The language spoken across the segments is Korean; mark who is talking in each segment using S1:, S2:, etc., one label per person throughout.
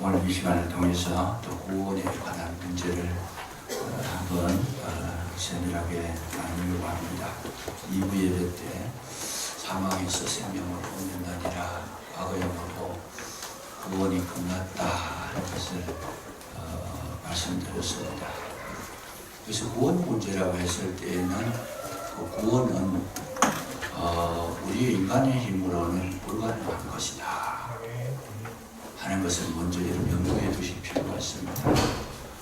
S1: 오늘 이 시간을 통해서 또 구원에 관한 문제를 한번 세밀하게 나누려고 합니다. 2부 예배 때 사망에서 생명으로 옮는다니라 과거형으로 구원이 끝났다 하는 것을 말씀드렸습니다. 그래서 구원 문제라고 했을 때에는 그 구원은 우리 인간의 힘으로는 불가능한 것이다 하는 것을 먼저 염두에 두실 필요가 있습니다.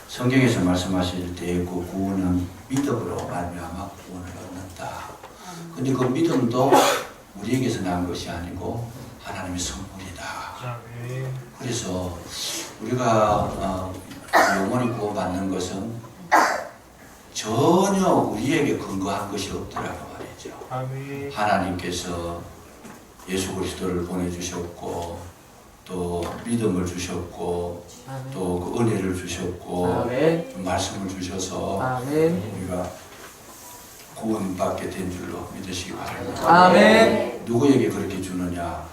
S1: 성경에서 말씀하실 때 그 구원은 믿음으로 말미암아 구원을 얻는다. 근데 그 믿음도 우리에게서 난 것이 아니고 하나님의 선물이다. 그래서 우리가 영원히 구원받는 것은 전혀 우리에게 근거한 것이 없더라고 말이죠. 하나님께서 예수 그리스도를 보내주셨고 또 믿음을 주셨고 또 그 은혜를 주셨고 말씀을 주셔서 우리가 구원받게 된 줄로 믿으시기 바랍니다.
S2: 아멘.
S1: 누구에게 그렇게 주느냐?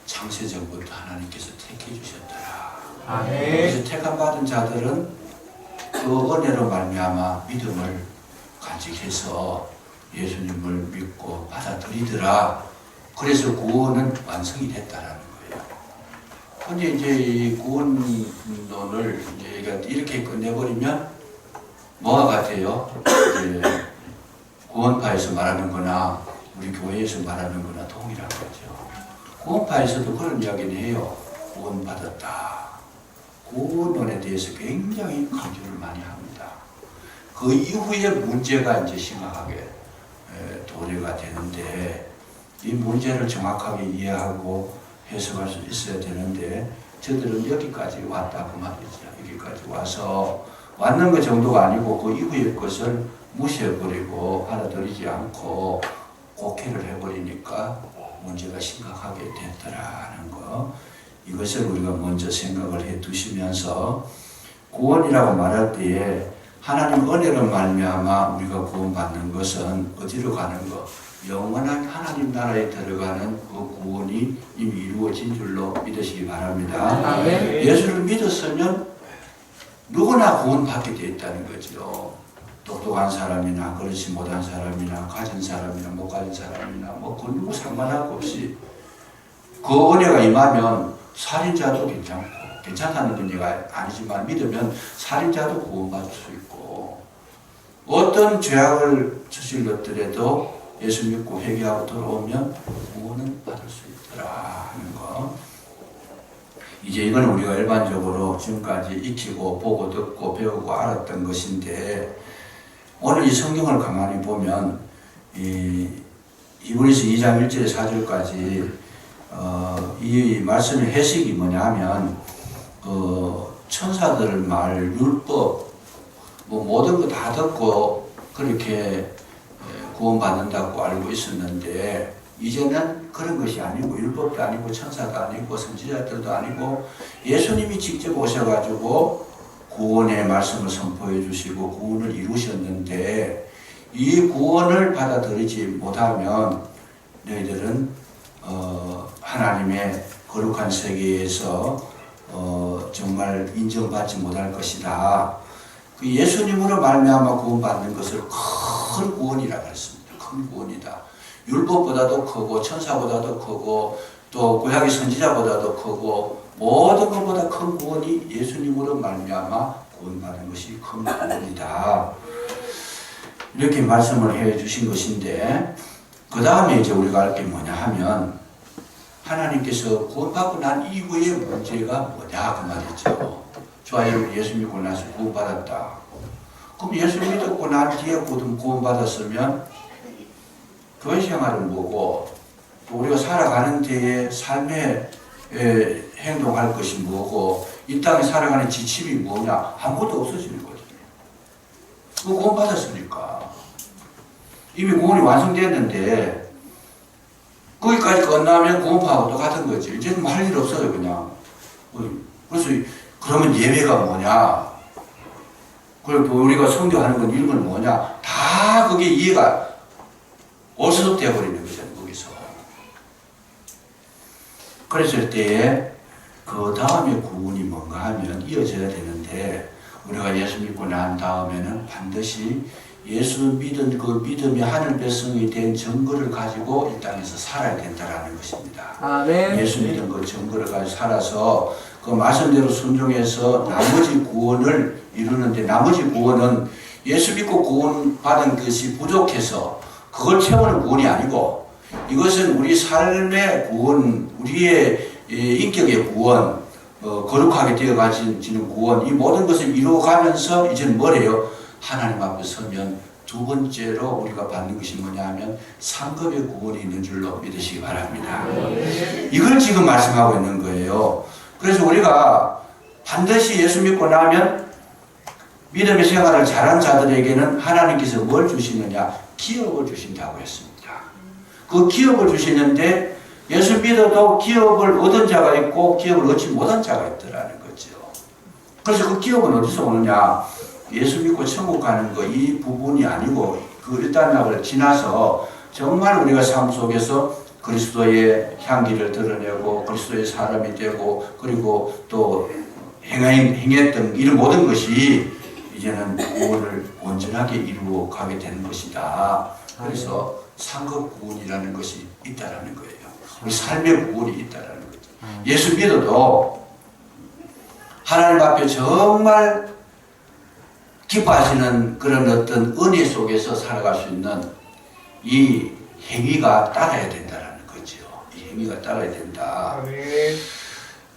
S1: 창세전부터 하나님께서 택해 주셨더라.
S2: 아멘.
S1: 그래서 택함 받은 자들은 그 은혜로 말미암아 믿음을 간직해서 예수님을 믿고 받아들이더라. 그래서 구원은 완성이 됐다라는 거예요. 근데 이제 이 구원론을 이제 이렇게 끝내버리면 뭐가 같아요? 이제 구원파에서 말하는 거나 우리 교회에서 말하는 거나 동일한 거죠. 구원파에서도 그런 이야기를 해요. 구원받았다. 구원론에 대해서 굉장히 강조를 많이 합니다. 그 이후에 문제가 이제 심각하게 도래가 되는데 이 문제를 정확하게 이해하고 해석할 수 있어야 되는데 저들은 여기까지 왔다 그 말이죠. 여기까지 와서 왔는 것 정도가 아니고 그 이후의 것을 무시해버리고 받아들이지 않고 곡해를 해버리니까 문제가 심각하게 됐더라는 거. 이것을 우리가 먼저 생각을 해 두시면서 구원이라고 말할 때에 하나님 은혜로 말미암아 우리가 구원받는 것은 어디로 가는 것? 영원한 하나님 나라에 들어가는 그 구원이 이미 이루어진 줄로 믿으시기 바랍니다. 예수를 믿었으면 누구나 구원받게 되어 있다는 거죠. 똑똑한 사람이나 그렇지 못한 사람이나 가진 사람이나 못 가진 사람이나 뭐 그 누구 상관하고 없이 그 은혜가 임하면 살인자도 괜찮다는 의미가 아니지만 믿으면 살인자도 구원받을 수 있고 어떤 죄악을 저질렀더라도 예수 믿고 회개하고 돌아오면 구원은 받을 수 있더라 하는 거. 이제 이건 우리가 일반적으로 지금까지 익히고 보고 듣고 배우고 알았던 것인데 오늘 이 성경을 가만히 보면 히브리서 2장 1절에 4절까지 이 말씀의 해석이 뭐냐면 천사들 말, 율법 뭐 모든 거 다 듣고 그렇게 구원받는다고 알고 있었는데 이제는 그런 것이 아니고 율법도 아니고 천사도 아니고 선지자들도 아니고 예수님이 직접 오셔가지고 구원의 말씀을 선포해 주시고 구원을 이루셨는데 이 구원을 받아들이지 못하면 너희들은 하나님의 거룩한 세계에서 정말 인정받지 못할 것이다. 그 예수님으로 말미암아 구원받는 것을 큰 구원이라고 했습니다. 큰 구원이다. 율법보다도 크고 천사보다도 크고 또 구약의 선지자보다도 크고 모든 것보다 큰 구원이 예수님으로 말미암아 구원받는 것이 큰 구원이다. 이렇게 말씀을 해 주신 것인데 그 다음에 이제 우리가 알 게 뭐냐 하면 하나님께서 구원받고 난 이후의 문제가 뭐냐 그 말이죠. 좋아요. 예수 믿고 나서 구원받았다. 그럼 예수 믿고 난 뒤에 구원받았으면 교회 생활은 뭐고 또 우리가 살아가는 데에 삶의 행동할 것이 뭐고 이 땅에 살아가는 지침이 뭐냐 아무것도 없어지는 거죠. 그 구원받았으니까 이미 구원이 완성됐는데 거기까지 끝나면 구원파하고 똑같은 거지. 이제는 할 일 없어요 그냥. 그래서 그러면 예배가 뭐냐 그리고 우리가 성교하는 건 이런 건 뭐냐 다 그게 이해가 어수선되어 버리는 거잖아요 거기서. 그랬을 때에 그 그 다음에 구원이 뭔가 하면 이어져야 되는데 우리가 예수 믿고 난 다음에는 반드시 예수 믿은 그 믿음이 하늘 백성이 된 증거를 가지고 이 땅에서 살아야 된다라는 것입니다.
S2: 아멘.
S1: 예수 믿은 그 증거를 가지고 살아서 그 말씀대로 순종해서 나머지 구원을 이루는데, 나머지 구원은 예수 믿고 구원받은 것이 부족해서 그걸 채우는 구원이 아니고, 이것은 우리 삶의 구원, 우리의 인격의 구원, 거룩하게 되어가지는 구원, 이 모든 것을 이루어가면서 이제는 뭐래요? 하나님 앞에 서면 두 번째로 우리가 받는 것이 뭐냐 하면 상급의 구원이 있는 줄로 믿으시기 바랍니다. 이걸 지금 말씀하고 있는 거예요. 그래서 우리가 반드시 예수 믿고 나면 믿음의 생활을 잘한 자들에게는 하나님께서 뭘 주시느냐? 기업을 주신다고 했습니다. 그 기업을 주시는데 예수 믿어도 기업을 얻은 자가 있고 기업을 얻지 못한 자가 있더라는 거죠. 그래서 그 기업은 어디서 오느냐? 예수 믿고 천국 가는 거 이 부분이 아니고 그 일단락을 지나서 정말 우리가 삶 속에서 그리스도의 향기를 드러내고 그리스도의 사람이 되고 그리고 또 행했던 이런 모든 것이 이제는 구원을 온전하게 이루어 가게 되는 것이다. 그래서 상급 구원이라는 것이 있다라는 거예요. 우리 삶의 구원이 있다라는 거죠. 예수 믿어도 하나님 앞에 정말 기뻐하시는 그런 어떤 은혜 속에서 살아갈 수 있는 이 행위가 따라야 된다라는 거죠. 이 행위가 따라야 된다.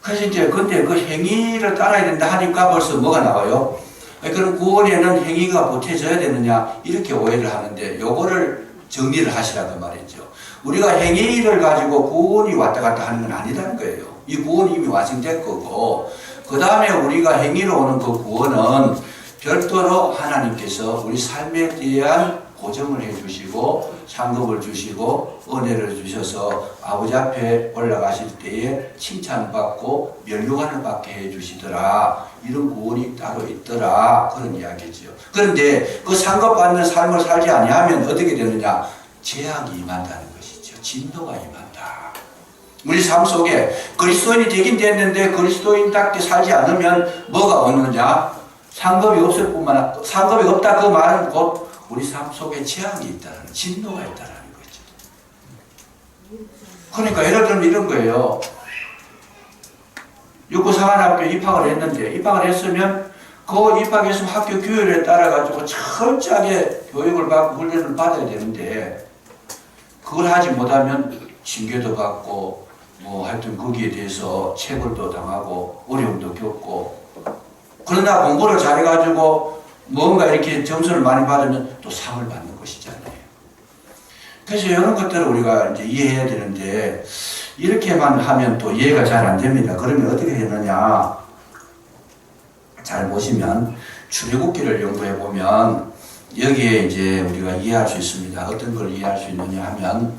S1: 그래서 이제 근데 그 행위를 따라야 된다 하니까 벌써 뭐가 나와요? 그럼 구원에는 행위가 보태져야 되느냐 이렇게 오해를 하는데 요거를 정리를 하시라 그 말이죠. 우리가 행위를 가지고 구원이 왔다 갔다 하는 건 아니라는 거예요. 이 구원이 이미 완성된 거고 그 다음에 우리가 행위로 오는 그 구원은 별도로 하나님께서 우리 삶에 대한 보정을 해주시고 상급을 주시고 은혜를 주셔서 아버지 앞에 올라가실 때에 칭찬받고 면류관을 받게 해주시더라. 이런 구원이 따로 있더라. 그런 이야기죠. 그런데 그 상급받는 삶을 살지 아니하면 어떻게 되느냐? 재앙이 임한다는 것이죠. 진노가 임한다. 우리 삶 속에 그리스도인이 되긴 됐는데 그리스도인답게 살지 않으면 뭐가 오느냐? 상급이 없을 뿐만 아니라 상급이 없다 그 말은 곧 우리 삶 속에 재앙이 있다는, 진노가 있다는 거죠. 그러니까 예를 들면 이런 거예요. 육구상한학교 입학을 했는데 입학을 했으면 그 입학했으면 학교 규율에 따라 가지고 철저하게 교육을 받고 훈련을 받아야 되는데 그걸 하지 못하면 징계도 받고 뭐 하여튼 거기에 대해서 체벌도 당하고 어려움도 겪고 그러나 공부를 잘해가지고 뭔가 이렇게 점수를 많이 받으면 또 상을 받는 것이잖아요. 그래서 이런 것들을 우리가 이제 이해해야 되는데 이렇게만 하면 또 이해가 잘 안 됩니다. 그러면 어떻게 되느냐? 잘 보시면 출애굽기를 연구해 보면 여기에 이제 우리가 이해할 수 있습니다. 어떤 걸 이해할 수 있느냐 하면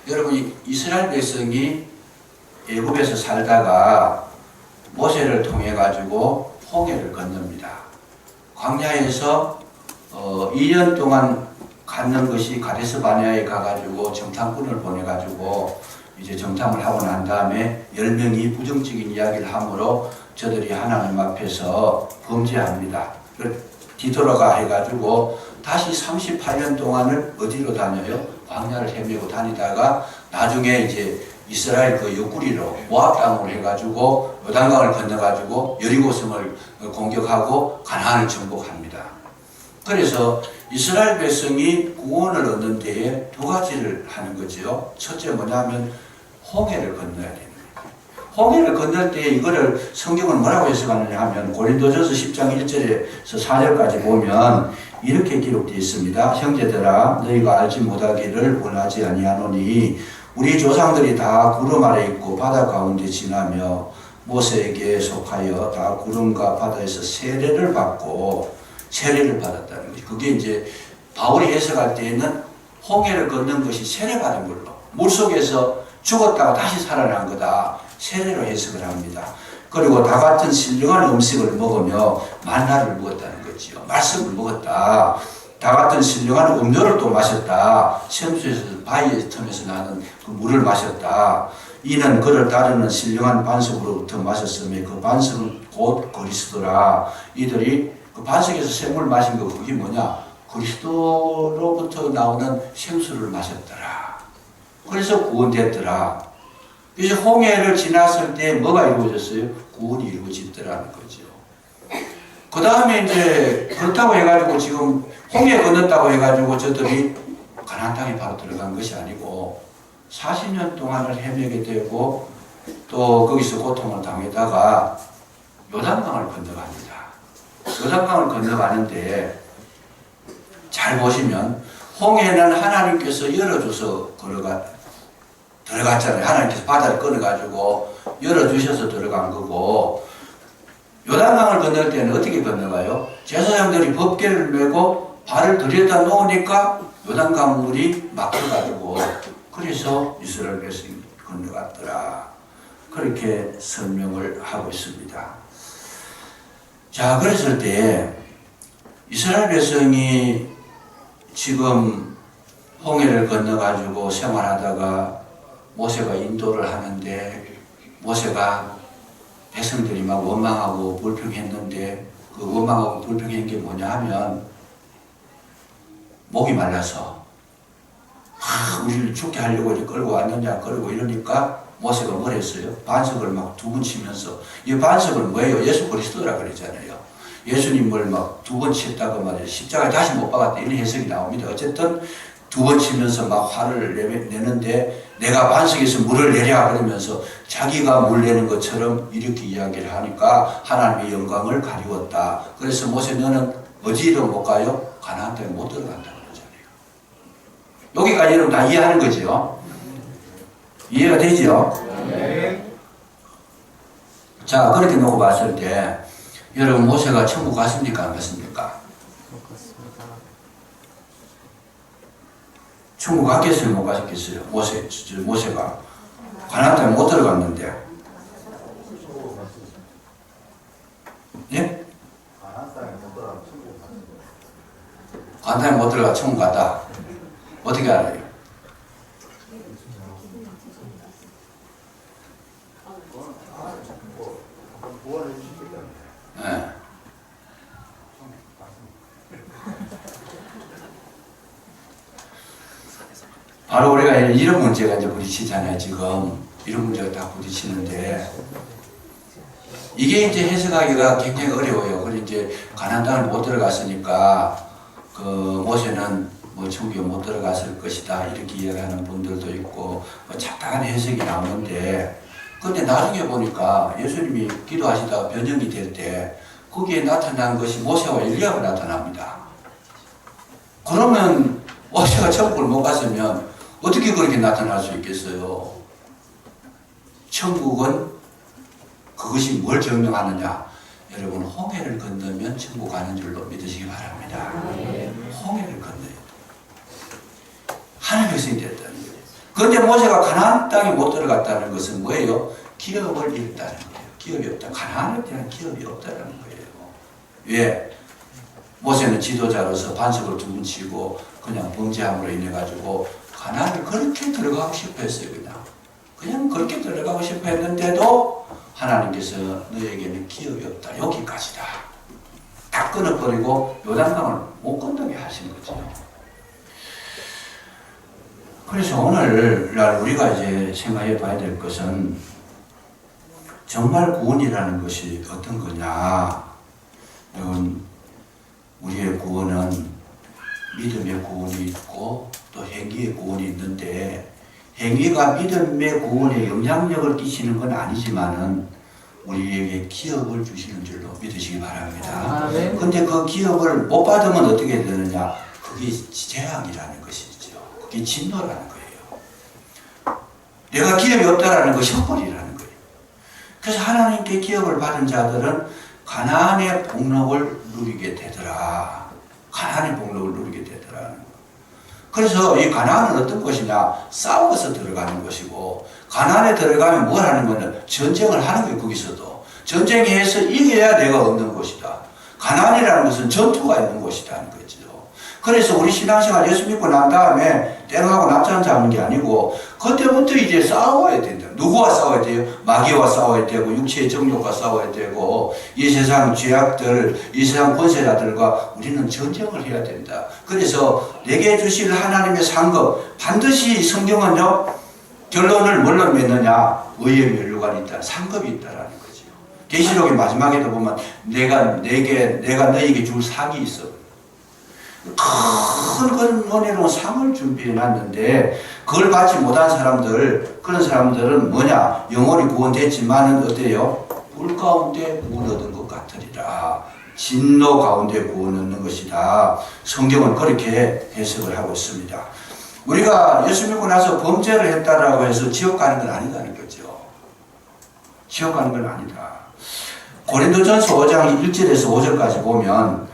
S1: 여러분 이스라엘 백성이 애굽에서 살다가 모세를 통해 가지고 홍해를 건넙니다. 광야에서 2년 동안 갔는 것이 가데스 바네아에 가가지고 정탐꾼을 보내가지고 이제 정탐을 하고 난 다음에 10명이 부정적인 이야기를 하므로 저들이 하나님 앞에서 범죄합니다. 뒤돌아가 해가지고 다시 38년 동안을 어디로 다녀요? 광야를 헤매고 다니다가 나중에 이제 이스라엘 그 옆구리로 모압 땅으로 해가지고 요단강을 건너가지고 여리고성을 공격하고 가나안을 정복합니다. 그래서 이스라엘 백성이 구원을 얻는 데에 두 가지를 하는 거죠. 첫째 뭐냐면 홍해를 건너야 됩니다. 홍해를 건널 때 이거를 성경은 뭐라고 해석하느냐 하면 고린도전서 10장 1절에서 4절까지 보면 이렇게 기록되어 있습니다. 형제들아 너희가 알지 못하기를 원하지 아니하노니 우리 조상들이 다 구름 아래 있고 바다 가운데 지나며 모세에게 속하여 다 구름과 바다에서 세례를 받고 세례를 받았다는 거죠. 그게 이제 바울이 해석할 때에는 홍해를 건넌 것이 세례받은 걸로 물속에서 죽었다가 다시 살아난 거다. 세례로 해석을 합니다. 그리고 다 같은 신령한 음식을 먹으며 만나를 먹었다는 거지요. 말씀을 먹었다. 다 같은 신령한 음료를 또 마셨다. 샘수에서 바위의 틈에서 나는 그 물을 마셨다. 이는 그를 따르는 신령한 반석으로부터 마셨으며 그 반석은 곧 그리스도라. 이들이 그 반석에서 샘물 마신 거 그게 뭐냐? 그리스도로부터 나오는 생수를 마셨더라. 그래서 구원됐더라. 그래서 홍해를 지났을 때 뭐가 이루어졌어요? 구원이 이루어졌더라는 거죠. 그 다음에 이제 그렇다고 해가지고 지금 홍해 건넜다고 해가지고 저들이 가나안 땅에 바로 들어간 것이 아니고 40년 동안을 헤매게 되고 또 거기서 고통을 당하다가 요단강을 건너갑니다. 요단강을 건너가는데 잘 보시면 홍해는 하나님께서 열어줘서 들어갔잖아요. 하나님께서 바다를 끊어가지고 열어주셔서 들어간 거고 요단강을 건널 때는 어떻게 건너가요? 제사장들이 법궤를 메고 발을 들여다 놓으니까 요단강 물이 막혀가지고 그래서 이스라엘 백성이 건너갔더라. 그렇게 설명을 하고 있습니다. 자, 그랬을 때 이스라엘 백성이 지금 홍해를 건너가지고 생활하다가 모세가 인도를 하는데 모세가 백성들이 막 원망하고 불평했는데 그 원망하고 불평한 게 뭐냐 하면 목이 말라서 우리를 죽게 하려고 이렇게 끌고 왔느냐 끌고 이러니까 모세가 뭘 했어요? 반석을 막 두 번 치면서 이 반석은 뭐예요? 예수 그리스도라 그랬잖아요. 예수님을 막 두 번 쳤다고 말이에요. 십자가에 다시 못 박았다 이런 해석이 나옵니다. 어쨌든 두 번 치면서 막 화를 내는데 내가 반석에서 물을 내랴 그러면서 자기가 물 내는 것처럼 이렇게 이야기를 하니까 하나님의 영광을 가리웠다. 그래서 모세 너는 어디로 못 가요? 가나안 땅에 못 들어간다 그러잖아요. 여기까지는 다 이해하는 거죠. 이해가 되죠? 네. 자, 그렇게 놓고 봤을 때 여러분 모세가 천국 갔습니까? 안 갔습니까? 천국 갔겠어요? 못 갔겠어요? 모세가 가나안 땅에 못 들어갔는데 예? 가나안 땅에 못 들어가 천국 갔다. 어떻게 알아요? 네. 바로 우리가 이런 문제가 이제 부딪히잖아요. 지금 이런 문제가 다 부딪히는데 이게 이제 해석하기가 굉장히 어려워요. 그래서 이제 가나안 땅을 못 들어갔으니까 그 모세는 뭐 천국에 못 들어갔을 것이다 이렇게 이야기하는 분들도 있고 뭐 작다한 해석이 나오는데 근데 나중에 보니까 예수님이 기도하시다가 변형이 될 때 거기에 나타난 것이 모세와 엘리야가 나타납니다. 그러면 모세가 천국을 못 갔으면 어떻게 그렇게 나타날 수 있겠어요? 천국은 그것이 뭘 증명하느냐? 여러분 홍해를 건너면 천국 가는 줄로 믿으시기 바랍니다. 홍해를 건너야 돼. 하나님의 백성이 됐다는 거예요. 그런데 모세가 가나안 땅에 못 들어갔다는 것은 뭐예요? 기업을 잃었다는 거예요. 기업이 없다. 가나안에 대한 기업이 없다는 거예요. 왜? 모세는 지도자로서 반석을 두 번 치고 그냥 범죄함으로 인해 가지고 가나안을 그렇게 들어가고 싶어 했어요. 그냥 그렇게 들어가고 싶어 했는데도 하나님께서 너에게는 기업이 없다. 여기까지다. 다 끊어버리고 요단강을 못 건너게 하신 거죠. 그래서 오늘날 우리가 이제 생각해 봐야 될 것은 정말 구원이라는 것이 어떤 거냐. 여러분, 우리의 구원은 믿음의 구원이 있고 또 행위의 구원이 있는데 행위가 믿음의 구원에 영향력을 끼치는 건 아니지만은 우리에게 기업을 주시는 줄로 믿으시기 바랍니다. 그런데 그 기업을 못 받으면 어떻게 되느냐? 그게 재앙이라는 것이죠. 그게 진노라는 거예요. 내가 기업이 없다라는 것이 헛벌이라는 거예요. 그래서 하나님께 기업을 받은 자들은 가나안의 복록을 누리게 되더라. 가나안의 복록을 누리게 되더라는 거예요. 그래서 이 가나안은 어떤 것이냐? 싸워서 들어가는 것이고 가나안에 들어가면 뭘 하는 거냐? 전쟁을 하는 거예요. 거기서도 전쟁에서 이겨야 내가 얻는 것이다. 가나안이라는 것은 전투가 있는 곳이라는 거죠. 그래서 우리 신앙생활 예수 믿고 난 다음에 땡하고 낮잠 자는 게 아니고 그때부터 이제 싸워야 된다. 누구와 싸워야 돼요? 마귀와 싸워야 되고 육체의 정욕과 싸워야 되고 이 세상 죄악들, 이 세상 권세자들과 우리는 전쟁을 해야 된다. 그래서 내게 주실 하나님의 상급, 반드시 성경은요 결론을 뭘로 맺느냐? 의의 면류관이 있다. 상급이 있다라는 거죠. 계시록의 마지막에도 보면 내가 너에게 줄 상이 있어. 큰 그런 은혜로운 상을 준비해 놨는데 그걸 받지 못한 사람들, 그런 사람들은 뭐냐? 영혼이 구원됐지만은 어때요? 불 가운데 구원 얻은 것 같으리라. 진노 가운데 구원 얻는 것이다. 성경은 그렇게 해석을 하고 있습니다. 우리가 예수 믿고 나서 범죄를 했다라고 해서 지옥 가는 건 아니다는 거죠. 지옥 가는 건 아니다. 고린도전서 5장 1절에서 5절까지 보면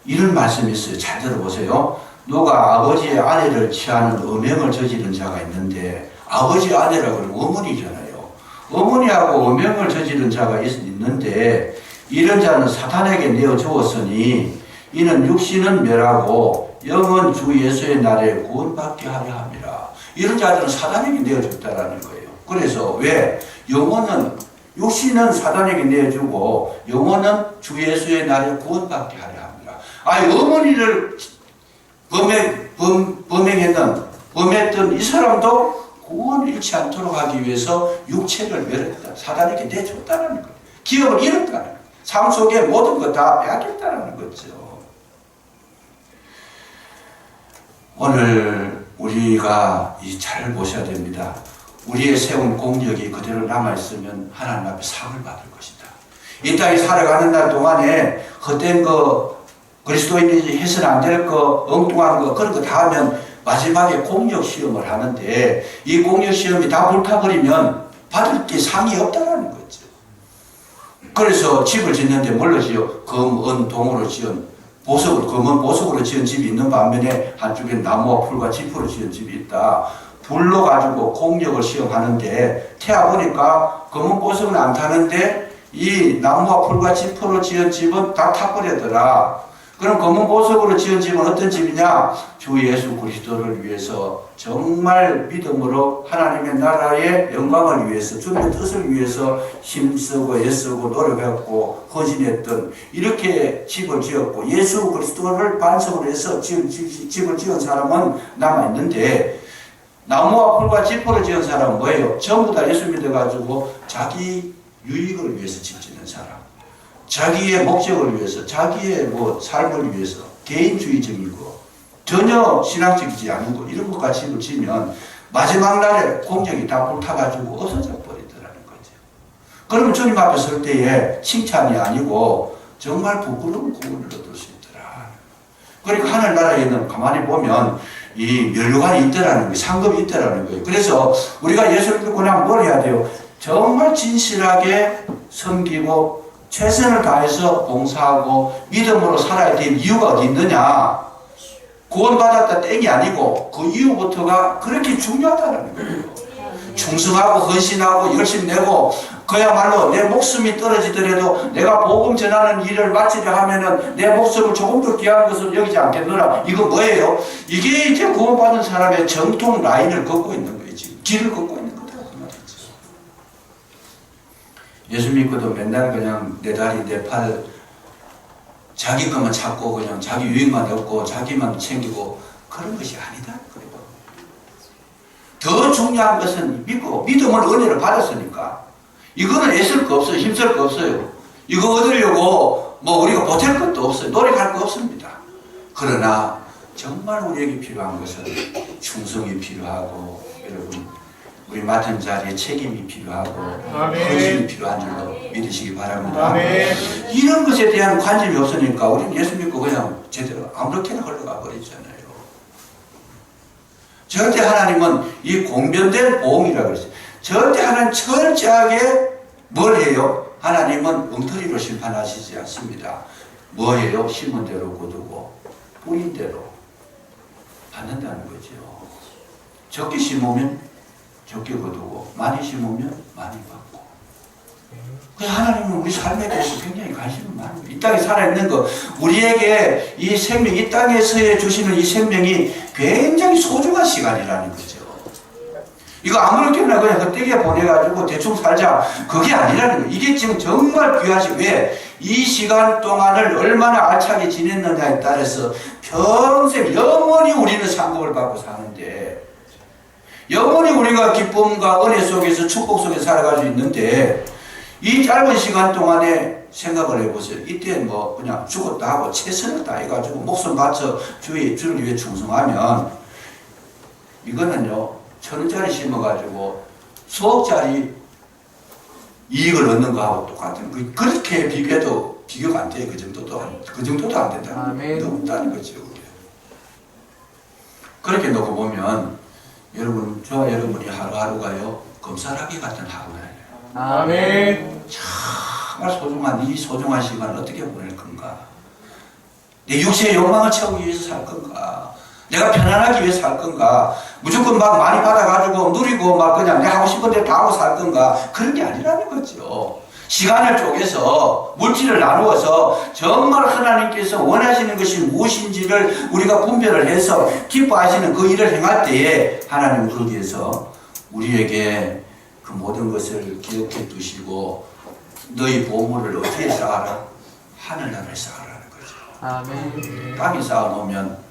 S1: 이런 말씀이 있어요. 잘 들어보세요. 누가 아버지의 아내를 취하는 음행을 저지른 자가 있는데, 아버지 아내라고 하면 어머니잖아요. 어머니하고 음행을 저지른 자가 있는데 이런 자는 사탄에게 내어주었으니 이는 육신은 멸하고 영은 주 예수의 날에 구원받게 하려 함이라. 이런 자들은 사탄에게 내어줬다라는 거예요. 그래서 왜? 육신은 사탄에게 내어주고 영혼은 주 예수의 날에 구원받게 하려 합니다. 어머니를 범했던 이 사람도 구원을 잃지 않도록 하기 위해서 육체를 멸했다. 사단에게 내줬다는 거예요. 기업을 잃었다는 거예요. 삶 속에 모든 것 다 빼앗겼다는 거죠. 오늘 우리가 잘 보셔야 됩니다. 우리의 세운 공력이 그대로 남아있으면 하나님 앞에 상을 받을 것이다. 이 땅에 살아가는 날 동안에 헛된 거, 그리스도인이 해서는 안 될 거, 엉뚱한 거, 그런 거 다 하면 마지막에 공력 시험을 하는데 이 공력 시험이 다 불타버리면 받을 게 상이 없다라는 거죠. 그래서 집을 짓는데 뭘로 지어? 금, 은, 동으로 지은 보석으로, 금은 보석으로 지은 집이 있는 반면에 한쪽에 나무와 풀과 지프로 지은 집이 있다. 불로 가지고 공력을 시험하는데 태아 보니까 금은 보석은 안 타는데 이 나무와 풀과 지프로 지은 집은 다 타버리더라. 그럼 검은 보석으로 지은 집은 어떤 집이냐? 주 예수 그리스도를 위해서 정말 믿음으로 하나님의 나라의 영광을 위해서 주님의 뜻을 위해서 힘쓰고 애쓰고 노력했고 헌신했던 이렇게 집을 지었고 예수 그리스도를 반석으로 해서 집을 지은 사람은 남아있는데 나무와 풀과 지퍼로 지은 사람은 뭐예요? 전부 다 예수 믿어가지고 자기 유익을 위해서 집 짓는 사람, 자기의 목적을 위해서, 자기의 삶을 위해서 개인주의적인 거, 전혀 신앙적이지 않은 거, 이런 것과 집을 지면 마지막 날에 공력이 다 불타가지고 없어져 버리더라는 거죠. 그러면 주님 앞에 설 때에 칭찬이 아니고 정말 부끄러운 구원을 얻을 수 있더라. 그러니까 하늘나라에는 가만히 보면 이 면류관이 있더라는 거예요. 상급이 있더라는 거예요. 그래서 우리가 예수를 믿고 나면 뭘 해야 돼요? 정말 진실하게 섬기고 최선을 다해서 봉사하고 믿음으로 살아야 될 이유가 어디 있느냐? 구원받았다 땡이 아니고 그 이유부터가 그렇게 중요하다는 거예요. 충성하고 헌신하고 열심히 내고 그야말로 내 목숨이 떨어지더라도 내가 복음 전하는 일을 마치려 하면은 내 목숨을 조금 더 귀한 것으로 여기지 않겠노라. 이거 뭐예요? 이게 이제 구원받은 사람의 정통 라인을 걷고 있는 거예요. 지금 길을 걷고 있는 거다 그 말이죠. 예수 믿고도 맨날 그냥 내 다리 내 팔 자기 것만 찾고 그냥 자기 유익만 얻고 자기만 챙기고 그런 것이 아니다. 그래도 더 중요한 것은 믿음을 은혜를 받았으니까 이거는 애쓸 거 없어요. 힘쓸 거 없어요. 이거 얻으려고 우리가 보탤 것도 없어요. 노력할 거 없습니다. 그러나 정말 우리에게 필요한 것은 충성이 필요하고 여러분 우리 맡은 자리에 책임이 필요하고 헌신이 필요한 줄로 믿으시기 바랍니다. 아멘. 이런 것에 대한 관심이 없으니까 우리는 예수 믿고 그냥 제대로 아무렇게나 흘러가 버리잖아요. 절대 하나님은 이 공변된 보험이라고 그랬어요. 절대 하나님 철저하게 뭘 해요? 하나님은 엉터리로 심판하시지 않습니다. 뭐예요? 심은 대로 거두고 뿌린 대로 받는다는 거죠. 적게 심으면 적게 거두고 많이 심으면 많이 받고. 하나님은 우리 삶에 대해서 굉장히 관심이 많아요. 이 땅에 살아있는 거, 우리에게 이 생명, 이 땅에서 주시는 이 생명이 굉장히 소중한 시간이라는 거죠. 이거 아무렇게나 그냥 헛되게 보내가지고 대충 살자, 그게 아니라는 거예요. 이게 지금 정말 귀한 시간. 왜? 이 시간 동안을 얼마나 알차게 지냈느냐에 따라서 평생 영원히 우리는 상급을 받고 사는데, 영원히 우리가 기쁨과 은혜 속에서 축복 속에 살아갈 수 있는데, 이 짧은 시간 동안에 생각을 해보세요. 이때 뭐 그냥 죽었다 하고 최선을 다해가지고 목숨 바쳐 주를 위해 충성하면, 이거는요 1,000원짜리 심어가지고 수억짜리 이익을 얻는 거하고 똑같은, 그렇게 비교해도 비교가 안 돼. 그 정도도 안 된다는 거예요. 없다는 거죠. 그렇게 놓고 보면 여러분, 저와 여러분이 하루하루가요 금사라기 같은 하루예요.
S2: 아멘.
S1: 정말 소중한 이 소중한 시간을 어떻게 보낼 건가? 내 육체의 욕망을 채우기 위해서 살 건가? 내가 편안하기 위해서 살 건가? 무조건 막 많이 받아가지고 누리고 막 그냥 내가 하고 싶은 대로 다 하고 살 건가? 그런 게 아니라는 거죠. 시간을 쪼개서 물질을 나누어서 정말 하나님께서 원하시는 것이 무엇인지를 우리가 분별을 해서 기뻐하시는 그 일을 행할 때에 하나님은 거기에서 우리에게 그 모든 것을 기억해 두시고 너희 보물을 어디에 쌓아라? 하늘나라에 쌓아라는 거죠.
S2: 아멘.
S1: 땅에 쌓아놓으면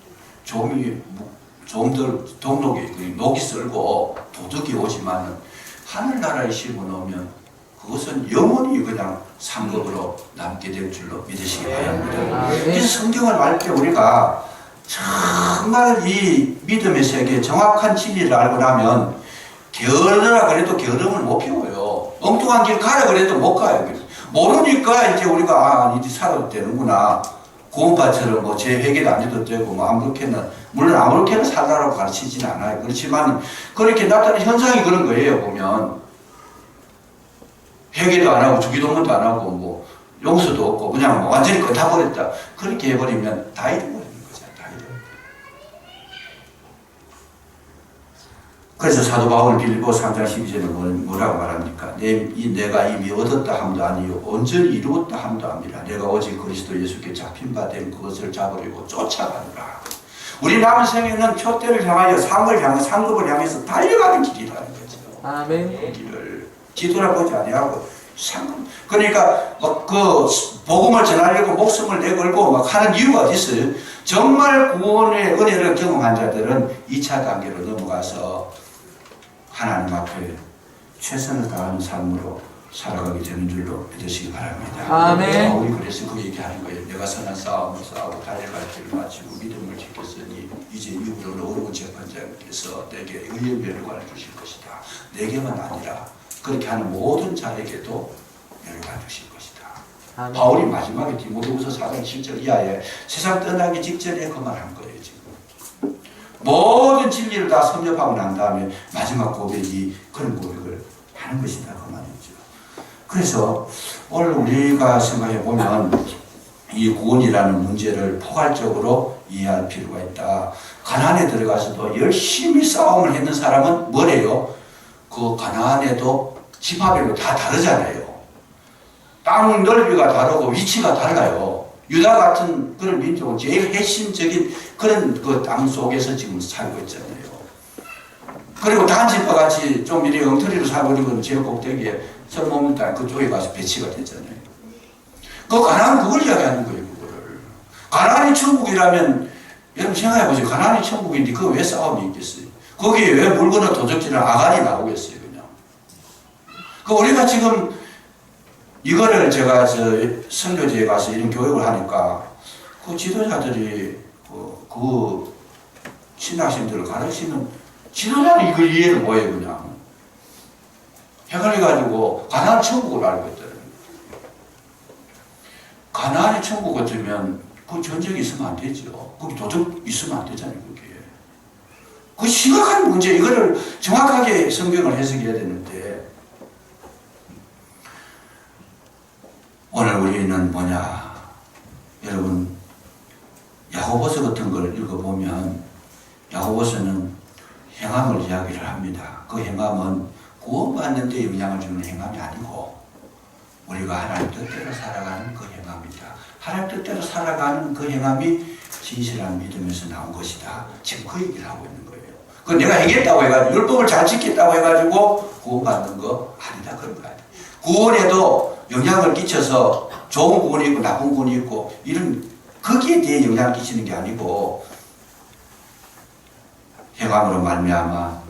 S1: 좀들 동록이 녹이 쓸고 도둑이 오지만 하늘나라에 심어놓으면 그것은 영원히 그냥 상급으로 남게 될 줄로 믿으시기 바랍니다. 그래서 성경을 알 때 우리가 정말 이 믿음의 세계 정확한 진리를 알고 나면 게으르라 그래도 게으름을 못 피워요. 엉뚱한 길 가라 그래도 못 가요. 모르니까 이제 우리가 이제 살아도 되는구나. 구원파처럼 뭐 제 회개도 안 해도 되고 뭐 아무렇게나, 물론 아무렇게나 살라고 가르치지는 않아요. 그렇지만 그렇게 나타나는 현상이 그런 거예요. 보면 회개도 안 하고 주기도문도 안 하고 뭐 용서도 없고 그냥 뭐 완전히 끝나버렸다. 그렇게 해버리면 다 잃어버리는 거죠. 다 잃어버리는. 그래서 사도 바울 빌립보 3장 12절에 뭐라고 말합니까? 내가 이미 얻었다 함도 아니요 온전히 이루었다 함도 아니라 내가 오직 그리스도 예수께 잡힌 바 된 그것을 잡으려고 쫓아가노라. 우리 남은 생애는 표대를 향하여 상급을 향해서 달려가는 길이라는 거죠.
S2: 아멘.
S1: 그 길을 뒤돌아보지 아니하고 상급. 그러니까 그 복음을 전하려고 목숨을 내걸고 막 하는 이유가 어디 있어요? 정말 구원의 은혜를 경험한 자들은 2차 단계로 넘어가서 하나님 앞에 최선을 다하는 삶으로 살아가게 되는 줄로 믿으시기 바랍니다.
S2: 아멘.
S1: 우리 그래서 그 얘기하는 거예요. 내가 선한 싸움을 싸우고 달려갈 길을 마치고 믿음을 지켰으니 이제 이후로는 어려운 재판장께서 내게 의의 면류관을 주실 것이다. 내게만 아니라 그렇게 하는 모든 자에게도 면류관 주실 것이다.
S2: 아멘.
S1: 바울이 마지막에 디모데후서 4장 7절 이하에 세상 떠나기 직전에 그 말 한 거예요. 지금 모든 진리를 다 섭렵하고 난 다음에 마지막 고백이 그런 고백을 하는 것이다. 그 말이죠. 그래서 오늘 우리가 생각해 보면 이 구원이라는 문제를 포괄적으로 이해할 필요가 있다. 가나안에 들어가서도 열심히 싸움을 했는 사람은 뭐래요? 그 가나안에도 지파별로 다 다르잖아요. 땅 넓이가 다르고 위치가 달라요. 유다 같은 그런 민족은 제일 핵심적인 그런 그 땅 속에서 지금 살고 있잖아요. 그리고 단지파 같이 좀 이렇게 엉터리로 살고 제일 꼭대기에 설모문 땅 그쪽에 가서 배치가 됐잖아요. 그 가나안 그걸 이야기하는 거예요. 그거를. 가나안이 천국이라면 여러분 생각해보세요. 가나안이 천국인데 그거 왜 싸움이 있겠어요? 거기에 왜 물건을 도적질을 아간이 나오겠어요. 그냥. 그 우리가 지금 이거를 제가 선교지에 가서 이런 교육을 하니까 그 지도자들이 그 신학생들을 가르치는 지도자는 이걸 이해를 못해요. 그냥 헷갈려가지고 가나안 천국을 알고 있더라고요. 가나안의 천국 같으면 그 전쟁이 있으면 안 되죠. 거기 도적 있으면 안 되잖아요. 그게 그 심각한 문제. 이거를 정확하게 성경을 해석해야 되는데 오늘 우리는 뭐냐? 여러분 야고보서 같은 걸 읽어보면 야고보서는 행함을 이야기를 합니다. 그 행함은 구원받는 데 영향을 주는 행함이 아니고 우리가 하나님 뜻대로 살아가는 그 행함이다. 하나님 뜻대로 살아가는 그 행함이 진실한 믿음에서 나온 것이다. 지금 그 얘기를 하고 있는 거예요. 그 내가 행했다고 해가지고 율법을 잘 지켰다고 해가지고 구원받는 거 아니다 그런 거 아니에요. 구원에도 영향을 끼쳐서 좋은 구원이 있고 나쁜 구원이 있고 이런 거기에 대해 영향을 끼치는 게 아니고 행함으로 말미암아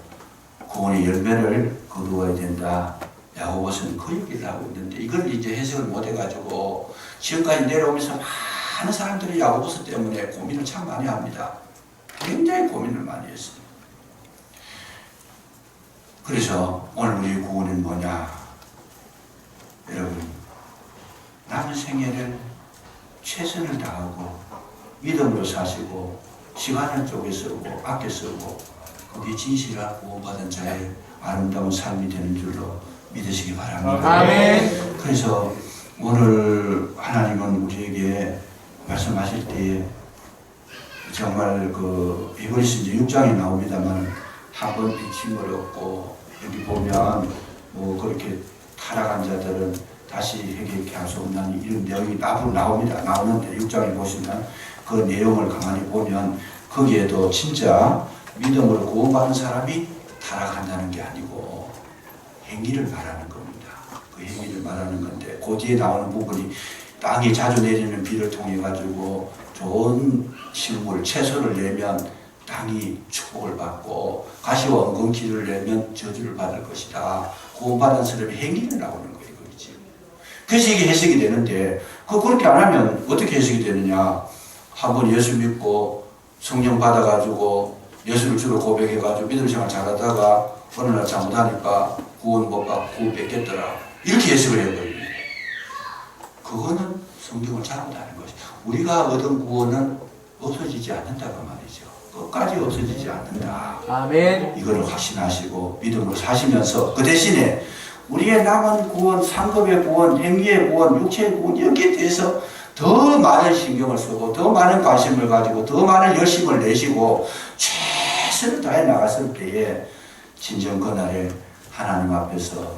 S1: 구원의 열매를 거두어야 된다. 야고보서는 그 얘기를 하고 있는데 이걸 이제 해석을 못 해가지고 지금까지 내려오면서 많은 사람들이 야고보서 때문에 고민을 참 많이 합니다. 굉장히 고민을 많이 했어요. 그래서 오늘 우리 구원은 뭐냐? 여러분 남은 생애를 최선을 다하고 믿음으로 사시고 시간을 쪼개 쓰고 아껴 쓰고 그게 진실한 구원받은 자의 아름다운 삶이 되는 줄로 믿으시기 바랍니다.
S2: 아멘.
S1: 그래서 오늘 하나님은 우리에게 말씀하실 때에 정말 그 히브리서 이제 6장에 나옵니다만 한 번 비침을 얻고 여기 보면 뭐 그렇게 타락한 자들은 다시 회개케 할 수 없나니 이런 내용이 앞으로 나옵니다. 나오는데 6장에 보시면 그 내용을 가만히 보면 거기에도 진짜 믿음으로 구원받은 사람이 타락한다는 게 아니고 행위를 말하는 겁니다. 그 행위를 말하는 건데 그 뒤에 나오는 부분이 땅에 자주 내리는 비를 통해 가지고 좋은 식물 채소를 내면 땅이 축복을 받고 가시와 엉겅퀴를 내면 저주를 받을 것이다. 구원받은 사람이 행위를 나오는 거예요. 그렇지. 그래서 이게 해석이 되는데 그렇게 안 하면 어떻게 해석이 되느냐. 한번 예수 믿고 성령 받아가지고 예수를 주로 고백해가지고 믿음 생활 잘하다가 어느 날 잘못하니까 구원 못 받고 구원 뺏겼더라. 이렇게 해석을 해버립니다. 그거는 성경을 잘못하는 것이. 우리가 얻은 구원은 없어지지 않는다고 말이죠. 끝까지 없어지지 않는다.
S2: 아멘.
S1: 이거를 확신하시고 믿음으로 사시면서 그 대신에 우리의 남은 구원, 상급의 구원, 행위의 구원, 육체의 구원 여기에 대해서 더 많은 신경을 쓰고 더 많은 관심을 가지고 더 많은 열심을 내시고 최선을 다해 나갔을 때에 진정 그날에 하나님 앞에서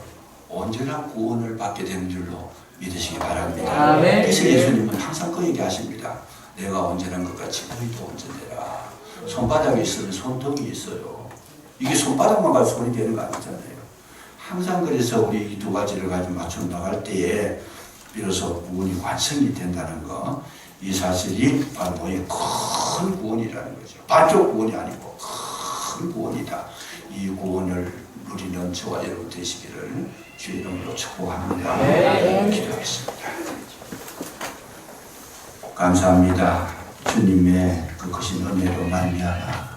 S1: 온전한 구원을 받게 되는 줄로 믿으시기 바랍니다.
S2: 아멘.
S1: 그래서 예수님은 항상 그 얘기하십니다. 내가 온전한 것 같이 너희도 온전해라. 손바닥에 있으면 손등이 있어요. 이게 손바닥만 가지고 손이 되는 거 아니잖아요. 항상 그래서 우리 이 두 가지를 가지고 맞춰 나갈 때에 비로소 구원이 완성이 된다는 거, 이 사실이 바로 뭐예요? 큰 구원이라는 거죠. 반쪽 구원이 아니고 큰 구원이다. 이 구원을 누리는 저와 여러분 되시기를 주의 이름으로 축복합니다. 기도하겠습니다. 감사합니다. 주님의 그 크신 은혜로 말미암아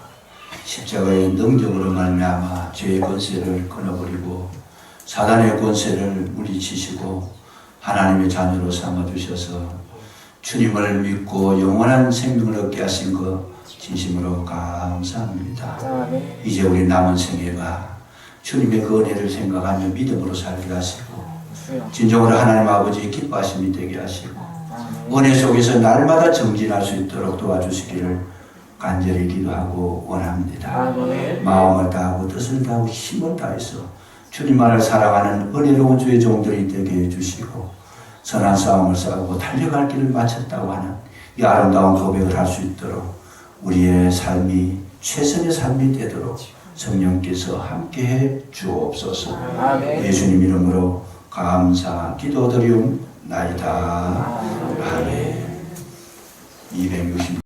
S1: 십자가의 능력으로 말미암아 죄의 권세를 끊어버리고 사단의 권세를 물리치시고 하나님의 자녀로 삼아주셔서 주님을 믿고 영원한 생명을 얻게 하신 것 진심으로 감사합니다. 이제 우리 남은 생애가 주님의 그 은혜를 생각하며 믿음으로 살게 하시고 진정으로 하나님 아버지의 기뻐하심이 되게 하시고 은혜 속에서 날마다 정진할 수 있도록 도와주시기를 간절히 기도하고 원합니다. 마음을 다하고 뜻을 다하고 힘을 다해서 주님만을 사랑하는 은혜로운 주의 종들이 되게 해주시고 선한 싸움을 싸우고 달려갈 길을 마쳤다고 하는 이 아름다운 고백을 할 수 있도록 우리의 삶이 최선의 삶이 되도록 성령께서 함께해 주옵소서. 예수님 이름으로 감사 기도드리옵나이다. 아멘. 260